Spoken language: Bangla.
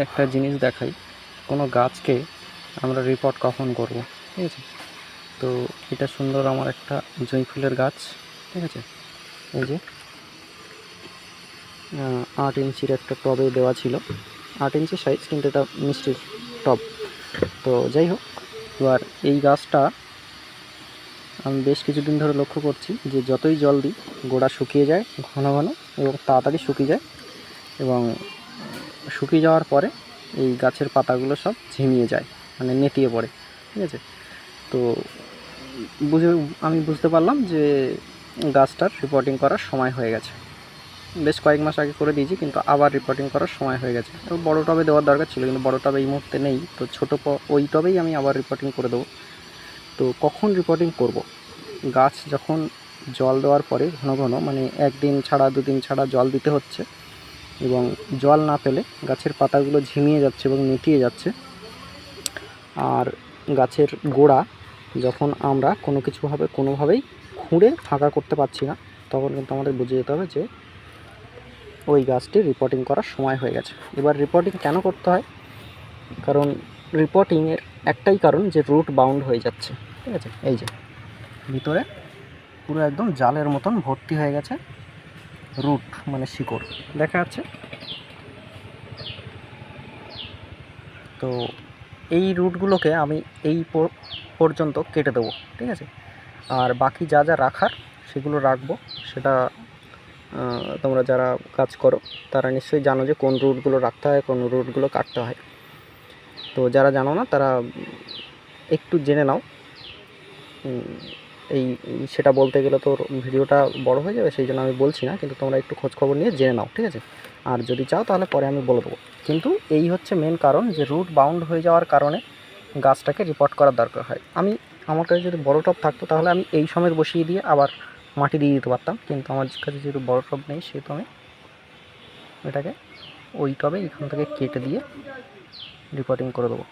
একটা জিনিস দেখাই, কোনো গাছকে আমরা রিপোর্ট কখন করব, ঠিক আছে। তো এটা সুন্দর আমার একটা জুঁই ফুলের গাছ, ঠিক আছে। এই যে 8 ইঞ্চির একটা টবে দেওয়া ছিল, 8 ইঞ্চি সাইজ, কিন্তু এটা মিষ্টির টব। তো যাই হোক, এবার এই গাছটা আমি বেশ কিছুদিন ধরে লক্ষ্য করছি যে যতই জল দিই গোড়া শুকিয়ে যায় ঘন ঘন, এবং তাড়াতাড়ি শুকিয়ে যায়, এবং শুকিয়ে যাওয়ার পরে এই গাছের পাতাগুলো সব ঝিমিয়ে যায়, মানে নেতিয়ে পড়ে, ঠিক আছে। তো আমি বুঝতে পারলাম যে গাছটার রিপোর্টিং করার সময় হয়ে গেছে। বেশ কয়েক মাস আগে করে দিয়েছি, কিন্তু আবার রিপোর্টিং করার সময় হয়ে গেছে। তো বড়ো টবে দেওয়ার দরকার ছিল, কিন্তু বড়ো টবে এই মুহূর্তে নেই, তো ছোটো ওই টবেই আমি আবার রিপোর্টিং করে দেবো। তো কখন রিপোর্টিং করব? গাছ যখন জল দেওয়ার পরে ঘন ঘন, মানে একদিন ছাড়া দুদিন ছাড়া জল দিতে হচ্ছে, এবং জল না পেলে গাছের পাতাগুলো ঝিমিয়ে যাচ্ছে এবং নেতিয়ে যাচ্ছে, আর গাছের গোড়া যখন আমরা কোনোভাবেই খুঁড়ে ফাঁকা করতে পারছি না, তখন কিন্তু আমাদের বুঝে যেতে হবে যে ওই গাছটি রিপোর্টিং করার সময় হয়ে গেছে। এবার রিপোর্টিং কেন করতে হয়? কারণ রিপোর্টিংয়ের একটাই কারণ যে রুট বাউন্ড হয়ে যাচ্ছে, ঠিক আছে। এই যে ভিতরে পুরো একদম জালের মতন ভর্তি হয়ে গেছে রুট, মানে শিকড় দেখা যাচ্ছে। তো এই রুটগুলোকে আমি এই পর্যন্ত কেটে দেবো, ঠিক আছে। আর বাকি যা যা রাখার সেগুলো রাখবো। সেটা তোমরা যারা কাজ করো তারা নিশ্চয়ই জানো যে কোন রুটগুলো রাখতে হয়, কোন রুটগুলো কাটতে হয়। তো যারা জানো না তারা একটু জেনে নাও। সেটা বলতে গেলে তো ভিডিওটা বড় হয়ে যাবে, সেই জন্য আমি বলছি না, কিন্তু তোমরা একটু খোঁজখবর নিয়ে জেনে নাও, ঠিক আছে। আর যদি চাও তাহলে পরে আমি বলে দেবো। কিন্তু এই হচ্ছে মেন কারণ, যে রুট বাউন্ড হয়ে যাওয়ার কারণে গাছটাকে রিপোর্ট করার দরকার হয়। আমার কাছে যদি বড় টব থাকতো তাহলে আমি এই সময় বসিয়ে দিয়ে আবার মাটি দিয়ে দিতে পারতাম, কিন্তু আমার কাছে যেহেতু বড় টব নেই, সেহেতু আমি এটাকে ওই টবে এখান থেকে কেটে দিয়ে রিপোর্টিং করে দেবো।